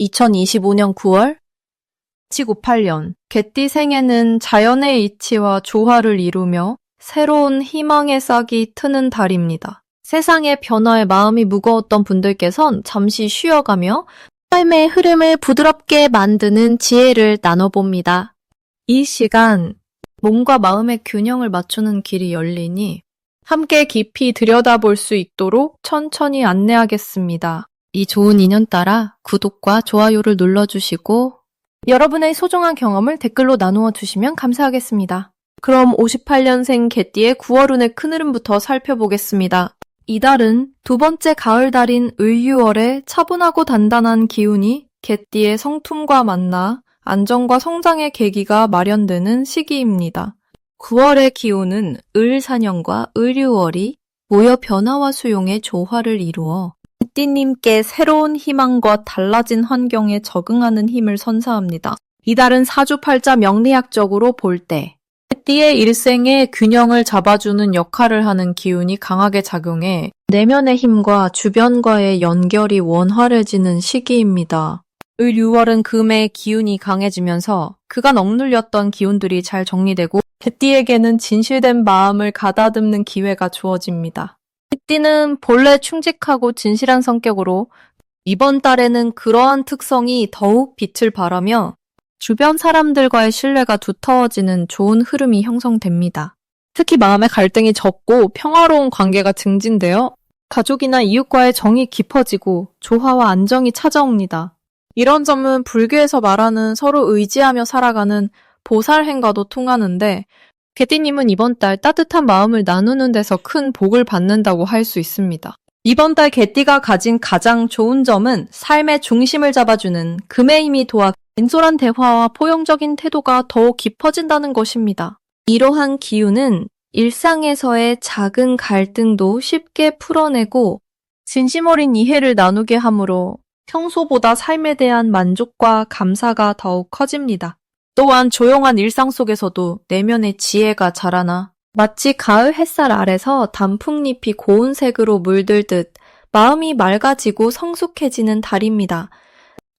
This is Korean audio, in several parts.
2025년 9월 1958년 개띠 생에는 자연의 이치와 조화를 이루며 새로운 희망의 싹이 트는 달입니다. 세상의 변화에 마음이 무거웠던 분들께선 잠시 쉬어가며 삶의 흐름을 부드럽게 만드는 지혜를 나눠봅니다. 이 시간 몸과 마음의 균형을 맞추는 길이 열리니 함께 깊이 들여다볼 수 있도록 천천히 안내하겠습니다. 이 좋은 인연 따라 구독과 좋아요를 눌러주시고 여러분의 소중한 경험을 댓글로 나누어 주시면 감사하겠습니다. 그럼 58년생 개띠의 9월운의 큰 흐름부터 살펴보겠습니다. 이달은 두 번째 가을달인 을유월에 차분하고 단단한 기운이 개띠의 성품과 만나 안정과 성장의 계기가 마련되는 시기입니다. 9월의 기운은 을사년과 을유월이 모여 변화와 수용의 조화를 이루어 개띠님께 새로운 희망과 달라진 환경에 적응하는 힘을 선사합니다. 이달은 사주팔자 명리학적으로 볼 때 개띠의 일생에 균형을 잡아주는 역할을 하는 기운이 강하게 작용해 내면의 힘과 주변과의 연결이 원활해지는 시기입니다. 을유월은 금의 기운이 강해지면서 그간 억눌렸던 기운들이 잘 정리되고 개띠에게는 진실된 마음을 가다듬는 기회가 주어집니다. 개띠는 본래 충직하고 진실한 성격으로 이번 달에는 그러한 특성이 더욱 빛을 발하며 주변 사람들과의 신뢰가 두터워지는 좋은 흐름이 형성됩니다. 특히 마음의 갈등이 적고 평화로운 관계가 증진되어 가족이나 이웃과의 정이 깊어지고 조화와 안정이 찾아옵니다. 이런 점은 불교에서 말하는 서로 의지하며 살아가는 보살행과도 통하는데 개띠님은 이번 달 따뜻한 마음을 나누는 데서 큰 복을 받는다고 할 수 있습니다. 이번 달 개띠가 가진 가장 좋은 점은 삶의 중심을 잡아주는 금의 힘이 도와 진솔한 대화와 포용적인 태도가 더욱 깊어진다는 것입니다. 이러한 기운은 일상에서의 작은 갈등도 쉽게 풀어내고 진심 어린 이해를 나누게 하므로 평소보다 삶에 대한 만족과 감사가 더욱 커집니다. 또한 조용한 일상 속에서도 내면의 지혜가 자라나 마치 가을 햇살 아래서 단풍잎이 고운 색으로 물들듯 마음이 맑아지고 성숙해지는 달입니다.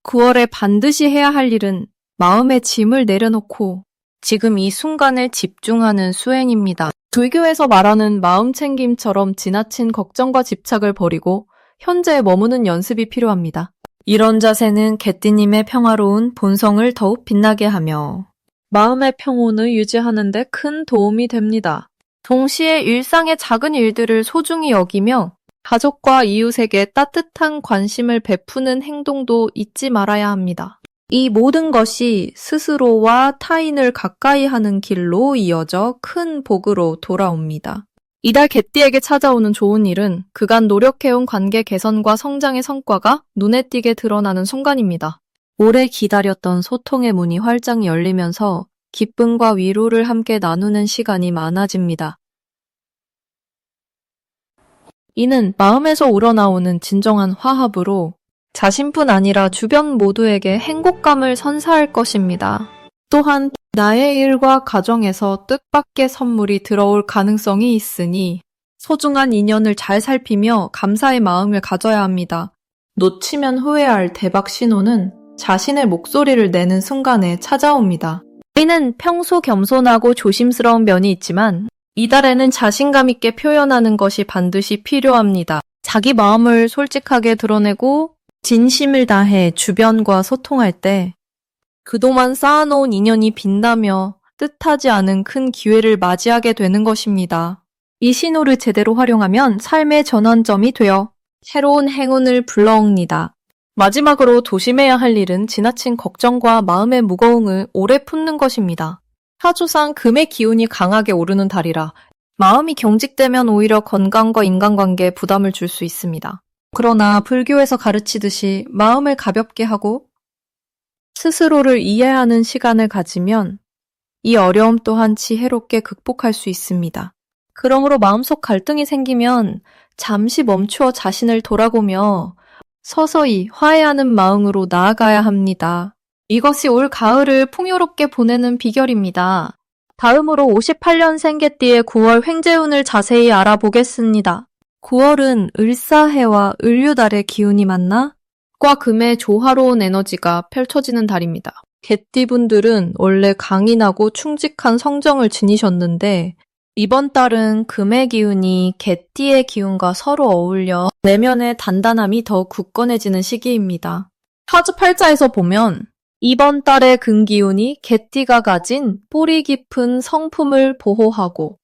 9월에 반드시 해야 할 일은 마음의 짐을 내려놓고 지금 이 순간을 집중하는 수행입니다. 불교에서 말하는 마음 챙김처럼 지나친 걱정과 집착을 버리고 현재에 머무는 연습이 필요합니다. 이런 자세는 개띠님의 평화로운 본성을 더욱 빛나게 하며 마음의 평온을 유지하는 데 큰 도움이 됩니다. 동시에 일상의 작은 일들을 소중히 여기며 가족과 이웃에게 따뜻한 관심을 베푸는 행동도 잊지 말아야 합니다. 이 모든 것이 스스로와 타인을 가까이 하는 길로 이어져 큰 복으로 돌아옵니다. 이달 개띠에게 찾아오는 좋은 일은 그간 노력해온 관계 개선과 성장의 성과가 눈에 띄게 드러나는 순간입니다. 오래 기다렸던 소통의 문이 활짝 열리면서 기쁨과 위로를 함께 나누는 시간이 많아집니다. 이는 마음에서 우러나오는 진정한 화합으로 자신뿐 아니라 주변 모두에게 행복감을 선사할 것입니다. 또한 나의 일과 가정에서 뜻밖의 선물이 들어올 가능성이 있으니 소중한 인연을 잘 살피며 감사의 마음을 가져야 합니다. 놓치면 후회할 대박 신호는 자신의 목소리를 내는 순간에 찾아옵니다. 우리는 평소 겸손하고 조심스러운 면이 있지만 이달에는 자신감 있게 표현하는 것이 반드시 필요합니다. 자기 마음을 솔직하게 드러내고 진심을 다해 주변과 소통할 때 그동안 쌓아놓은 인연이 빛나며 뜻하지 않은 큰 기회를 맞이하게 되는 것입니다. 이 신호를 제대로 활용하면 삶의 전환점이 되어 새로운 행운을 불러옵니다. 마지막으로 조심해야 할 일은 지나친 걱정과 마음의 무거움을 오래 품는 것입니다. 사주상 금의 기운이 강하게 오르는 달이라 마음이 경직되면 오히려 건강과 인간관계에 부담을 줄 수 있습니다. 그러나 불교에서 가르치듯이 마음을 가볍게 하고 스스로를 이해하는 시간을 가지면 이 어려움 또한 지혜롭게 극복할 수 있습니다. 그러므로 마음속 갈등이 생기면 잠시 멈추어 자신을 돌아보며 서서히 화해하는 마음으로 나아가야 합니다. 이것이 올 가을을 풍요롭게 보내는 비결입니다. 다음으로 58년생 개띠의 9월 횡재운을 자세히 알아보겠습니다. 9월은 을사해와 을유달의 기운이 만나 물과 금의 조화로운 에너지가 펼쳐지는 달입니다. 개띠분들은 원래 강인하고 충직한 성정을 지니셨는데 이번 달은 금의 기운이 개띠의 기운과 서로 어울려 내면의 단단함이 더 굳건해지는 시기입니다. 화주 팔자에서 보면 이번 달의 금기운이 개띠가 가진 뿌리 깊은 성품을 보호하고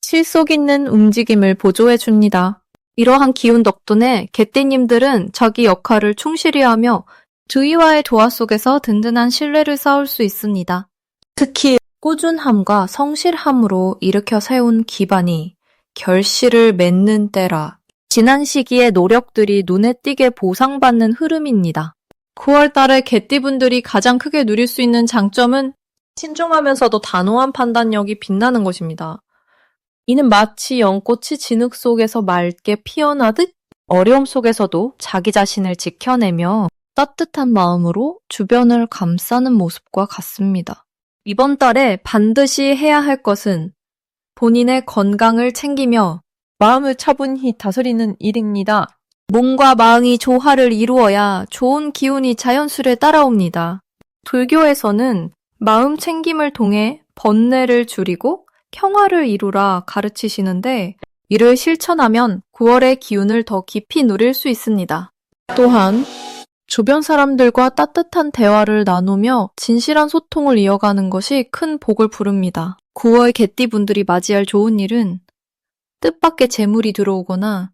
실속 있는 움직임을 보조해 줍니다. 이러한 기운 덕분에 개띠님들은 자기 역할을 충실히 하며 주위와의 조화 속에서 든든한 신뢰를 쌓을 수 있습니다. 특히 꾸준함과 성실함으로 일으켜 세운 기반이 결실을 맺는 때라 지난 시기의 노력들이 눈에 띄게 보상받는 흐름입니다. 9월 달에 개띠분들이 가장 크게 누릴 수 있는 장점은 신중하면서도 단호한 판단력이 빛나는 것입니다. 이는 마치 연꽃이 진흙 속에서 맑게 피어나듯 어려움 속에서도 자기 자신을 지켜내며 따뜻한 마음으로 주변을 감싸는 모습과 같습니다. 이번 달에 반드시 해야 할 것은 본인의 건강을 챙기며 마음을 차분히 다스리는 일입니다. 몸과 마음이 조화를 이루어야 좋은 기운이 자연스레 따라옵니다. 불교에서는 마음 챙김을 통해 번뇌를 줄이고 평화를 이루라 가르치시는데 이를 실천하면 9월의 기운을 더 깊이 누릴 수 있습니다. 또한 주변 사람들과 따뜻한 대화를 나누며 진실한 소통을 이어가는 것이 큰 복을 부릅니다. 9월 개띠분들이 맞이할 좋은 일은 뜻밖의 재물이 들어오거나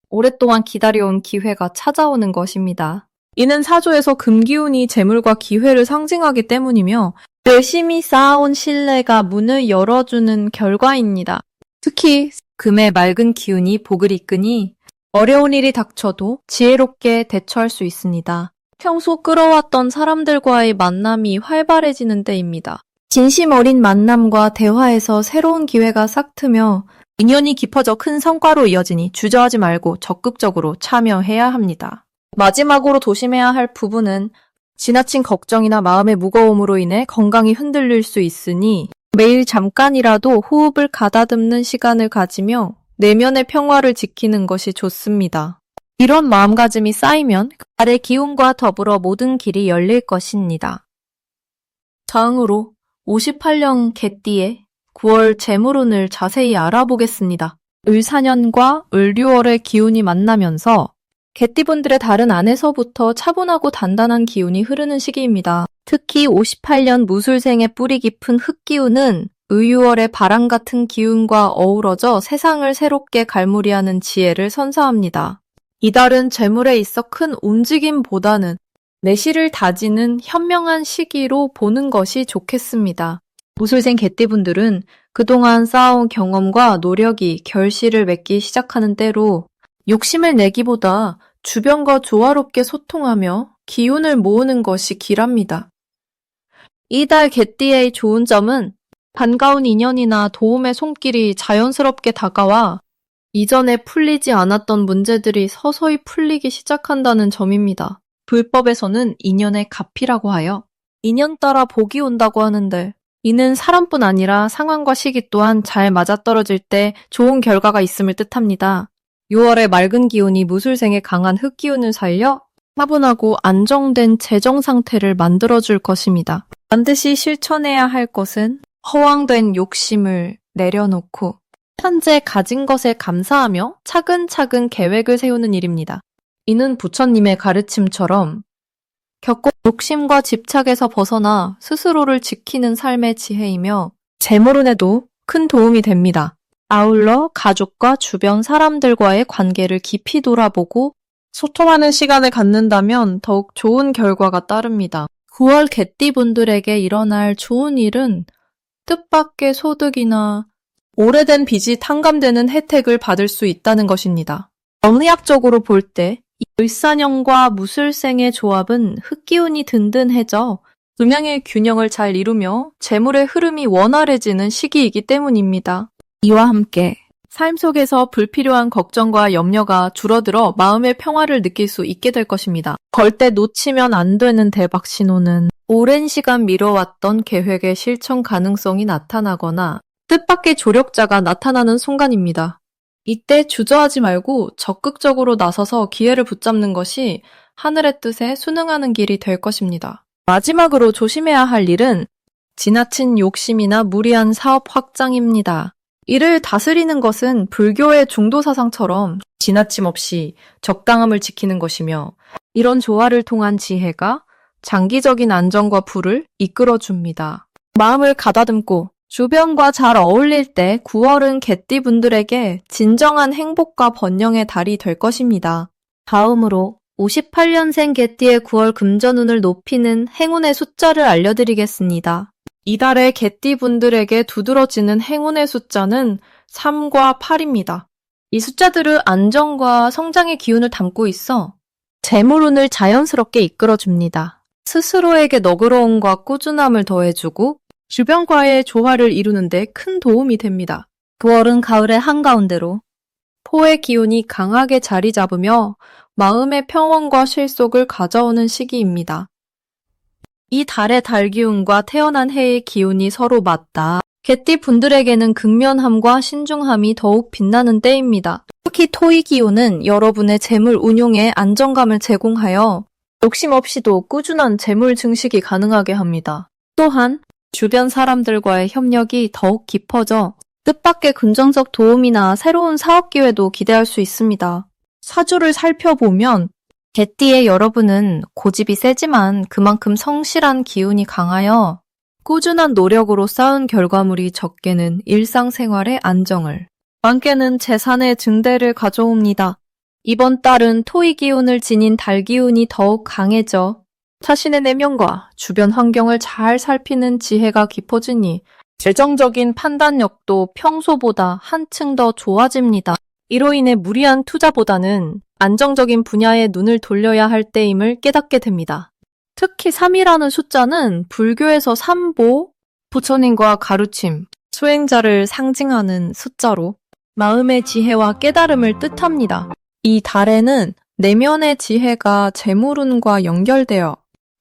오랫동안 기다려온 기회가 찾아오는 것입니다. 이는 사주에서 금기운이 재물과 기회를 상징하기 때문이며 열심히 쌓아온 신뢰가 문을 열어주는 결과입니다. 특히 금의 맑은 기운이 복을 이끄니 어려운 일이 닥쳐도 지혜롭게 대처할 수 있습니다. 평소 끌어왔던 사람들과의 만남이 활발해지는 때입니다. 진심 어린 만남과 대화에서 새로운 기회가 싹트며 인연이 깊어져 큰 성과로 이어지니 주저하지 말고 적극적으로 참여해야 합니다. 마지막으로 조심해야 할 부분은 지나친 걱정이나 마음의 무거움으로 인해 건강이 흔들릴 수 있으니 매일 잠깐이라도 호흡을 가다듬는 시간을 가지며 내면의 평화를 지키는 것이 좋습니다. 이런 마음가짐이 쌓이면 달의 기운과 더불어 모든 길이 열릴 것입니다. 다음으로 58년 개띠의 9월 재물운을 자세히 알아보겠습니다. 을사년과 을유월의 기운이 만나면서 개띠분들의 달은 안에서부터 차분하고 단단한 기운이 흐르는 시기입니다. 특히 58년 무술생의 뿌리 깊은 흙기운은 의유월의 바람 같은 기운과 어우러져 세상을 새롭게 갈무리하는 지혜를 선사합니다. 이달은 재물에 있어 큰 움직임보다는 내실을 다지는 현명한 시기로 보는 것이 좋겠습니다. 무술생 개띠분들은 그동안 쌓아온 경험과 노력이 결실을 맺기 시작하는 때로 욕심을 내기보다 주변과 조화롭게 소통하며 기운을 모으는 것이 길합니다. 이달 개띠의 좋은 점은 반가운 인연이나 도움의 손길이 자연스럽게 다가와 이전에 풀리지 않았던 문제들이 서서히 풀리기 시작한다는 점입니다. 불법에서는 인연의 갑이라고 하여 인연 따라 복이 온다고 하는데 이는 사람뿐 아니라 상황과 시기 또한 잘 맞아떨어질 때 좋은 결과가 있음을 뜻합니다. 6월의 맑은 기운이 무술생의 강한 흙기운을 살려 차분하고 안정된 재정 상태를 만들어줄 것입니다. 반드시 실천해야 할 것은 허황된 욕심을 내려놓고 현재 가진 것에 감사하며 차근차근 계획을 세우는 일입니다. 이는 부처님의 가르침처럼 겪고 욕심과 집착에서 벗어나 스스로를 지키는 삶의 지혜이며 재물운에도 큰 도움이 됩니다. 아울러 가족과 주변 사람들과의 관계를 깊이 돌아보고 소통하는 시간을 갖는다면 더욱 좋은 결과가 따릅니다. 9월 개띠분들에게 일어날 좋은 일은 뜻밖의 소득이나 오래된 빚이 탕감되는 혜택을 받을 수 있다는 것입니다. 정리학적으로 볼 때 을사년과 무술생의 조합은 흙기운이 든든해져 음양의 균형을 잘 이루며 재물의 흐름이 원활해지는 시기이기 때문입니다. 이와 함께 삶 속에서 불필요한 걱정과 염려가 줄어들어 마음의 평화를 느낄 수 있게 될 것입니다. 절대 놓치면 안 되는 대박 신호는 오랜 시간 미뤄왔던 계획의 실천 가능성이 나타나거나 뜻밖의 조력자가 나타나는 순간입니다. 이때 주저하지 말고 적극적으로 나서서 기회를 붙잡는 것이 하늘의 뜻에 순응하는 길이 될 것입니다. 마지막으로 조심해야 할 일은 지나친 욕심이나 무리한 사업 확장입니다. 이를 다스리는 것은 불교의 중도 사상처럼 지나침 없이 적당함을 지키는 것이며, 이런 조화를 통한 지혜가 장기적인 안정과 부를 이끌어줍니다. 마음을 가다듬고 주변과 잘 어울릴 때 9월은 개띠분들에게 진정한 행복과 번영의 달이 될 것입니다. 다음으로 58년생 개띠의 9월 금전운을 높이는 행운의 숫자를 알려드리겠습니다. 이달의 개띠분들에게 두드러지는 행운의 숫자는 3과 8입니다. 이 숫자들은 안정과 성장의 기운을 담고 있어 재물운을 자연스럽게 이끌어줍니다. 스스로에게 너그러움과 꾸준함을 더해주고 주변과의 조화를 이루는 데 큰 도움이 됩니다. 9월은 가을의 한가운데로 토의 기운이 강하게 자리 잡으며 마음의 평온과 실속을 가져오는 시기입니다. 이 달의 달기운과 태어난 해의 기운이 서로 맞닿아 개띠 분들에게는 극면함과 신중함이 더욱 빛나는 때입니다. 특히 토의 기운은 여러분의 재물 운용에 안정감을 제공하여 욕심 없이도 꾸준한 재물 증식이 가능하게 합니다. 또한 주변 사람들과의 협력이 더욱 깊어져 뜻밖의 긍정적 도움이나 새로운 사업 기회도 기대할 수 있습니다. 사주를 살펴보면 개띠의 여러분은 고집이 세지만 그만큼 성실한 기운이 강하여 꾸준한 노력으로 쌓은 결과물이 적게는 일상생활의 안정을, 많게는 재산의 증대를 가져옵니다. 이번 달은 토의 기운을 지닌 달 기운이 더욱 강해져 자신의 내면과 주변 환경을 잘 살피는 지혜가 깊어지니 재정적인 판단력도 평소보다 한층 더 좋아집니다. 이로 인해 무리한 투자보다는 안정적인 분야에 눈을 돌려야 할 때임을 깨닫게 됩니다. 특히 3이라는 숫자는 불교에서 삼보, 부처님과 가르침, 수행자를 상징하는 숫자로 마음의 지혜와 깨달음을 뜻합니다. 이 달에는 내면의 지혜가 재물운과 연결되어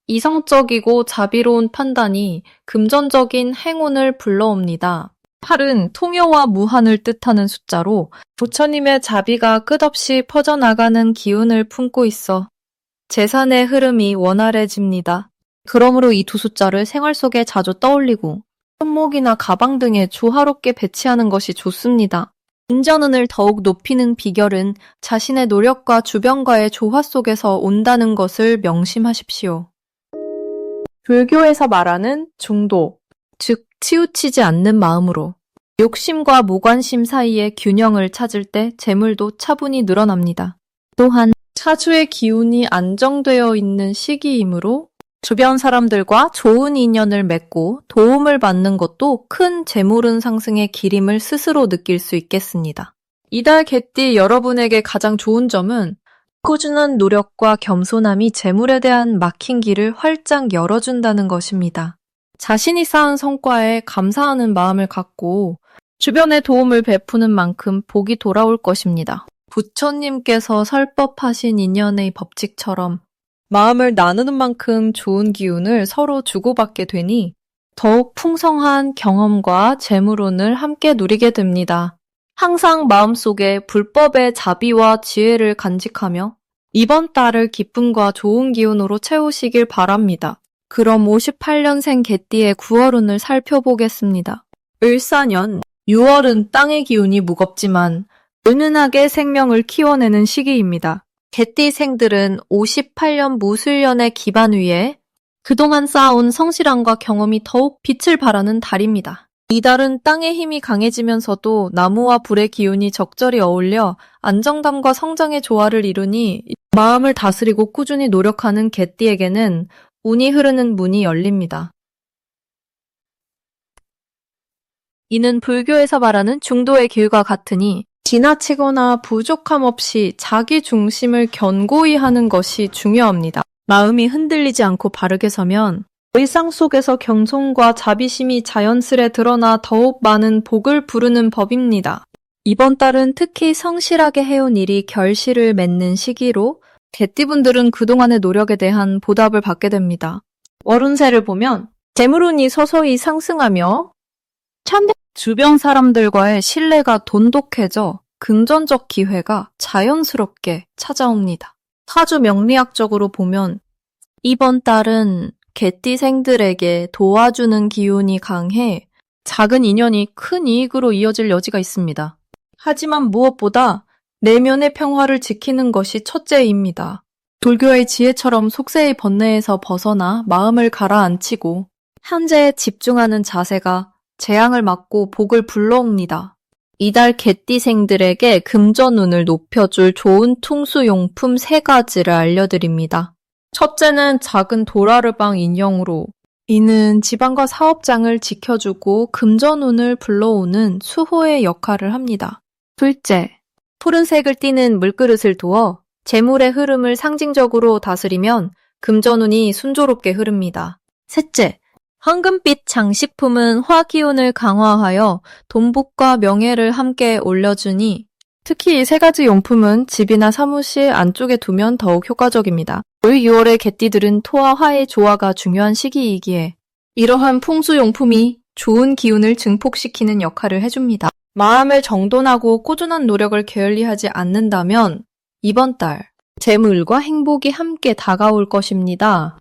이성적이고 자비로운 판단이 금전적인 행운을 불러옵니다. 8은 통효와 무한을 뜻하는 숫자로 부처님의 자비가 끝없이 퍼져나가는 기운을 품고 있어 재산의 흐름이 원활해집니다. 그러므로 이 두 숫자를 생활 속에 자주 떠올리고 손목이나 가방 등에 조화롭게 배치하는 것이 좋습니다. 인전운을 더욱 높이는 비결은 자신의 노력과 주변과의 조화 속에서 온다는 것을 명심하십시오. 불교에서 말하는 중도, 즉 치우치지 않는 마음으로 욕심과 무관심 사이의 균형을 찾을 때 재물도 차분히 늘어납니다. 또한 사주의 기운이 안정되어 있는 시기이므로 주변 사람들과 좋은 인연을 맺고 도움을 받는 것도 큰 재물운 상승의 기림을 스스로 느낄 수 있겠습니다. 이달 개띠 여러분에게 가장 좋은 점은 꾸준한 노력과 겸손함이 재물에 대한 막힌 길을 활짝 열어준다는 것입니다. 자신이 쌓은 성과에 감사하는 마음을 갖고 주변에 도움을 베푸는 만큼 복이 돌아올 것입니다. 부처님께서 설법하신 인연의 법칙처럼 마음을 나누는 만큼 좋은 기운을 서로 주고받게 되니 더욱 풍성한 경험과 재물운을 함께 누리게 됩니다. 항상 마음속에 불법의 자비와 지혜를 간직하며 이번 달을 기쁨과 좋은 기운으로 채우시길 바랍니다. 그럼 58년생 개띠의 9월운을 살펴보겠습니다. 을사년 6월은 땅의 기운이 무겁지만 은은하게 생명을 키워내는 시기입니다. 개띠생들은 58년 무술년의 기반 위에 그동안 쌓아온 성실함과 경험이 더욱 빛을 발하는 달입니다. 이 달은 땅의 힘이 강해지면서도 나무와 불의 기운이 적절히 어울려 안정감과 성장의 조화를 이루니 마음을 다스리고 꾸준히 노력하는 개띠에게는 운이 흐르는 문이 열립니다. 이는 불교에서 말하는 중도의 길과 같으니 지나치거나 부족함 없이 자기 중심을 견고히 하는 것이 중요합니다. 마음이 흔들리지 않고 바르게 서면 일상 속에서 겸손과 자비심이 자연스레 드러나 더욱 많은 복을 부르는 법입니다. 이번 달은 특히 성실하게 해온 일이 결실을 맺는 시기로 개띠분들은 그동안의 노력에 대한 보답을 받게 됩니다. 월운세를 보면 재물운이 서서히 상승하며 주변 사람들과의 신뢰가 돈독해져 금전적 기회가 자연스럽게 찾아옵니다. 사주 명리학적으로 보면 이번 달은 개띠생들에게 도와주는 기운이 강해 작은 인연이 큰 이익으로 이어질 여지가 있습니다. 하지만 무엇보다 내면의 평화를 지키는 것이 첫째입니다. 불교의 지혜처럼 속세의 번뇌에서 벗어나 마음을 가라앉히고 현재에 집중하는 자세가 재앙을 막고 복을 불러옵니다. 이달 개띠생들에게 금전운을 높여줄 좋은 퉁수용품 3가지를 알려드립니다. 첫째는 작은 도라르방 인형으로 이는 집안과 사업장을 지켜주고 금전운을 불러오는 수호의 역할을 합니다. 둘째, 푸른색을 띠는 물그릇을 두어 재물의 흐름을 상징적으로 다스리면 금전운이 순조롭게 흐릅니다. 셋째, 황금빛 장식품은 화기운을 강화하여 돈복과 명예를 함께 올려주니 특히 이 3가지 용품은 집이나 사무실 안쪽에 두면 더욱 효과적입니다. 올 6월에 개띠들은 토와 화의 조화가 중요한 시기이기에 이러한 풍수용품이 좋은 기운을 증폭시키는 역할을 해줍니다. 마음을 정돈하고 꾸준한 노력을 게을리하지 않는다면 이번 달 재물과 행복이 함께 다가올 것입니다.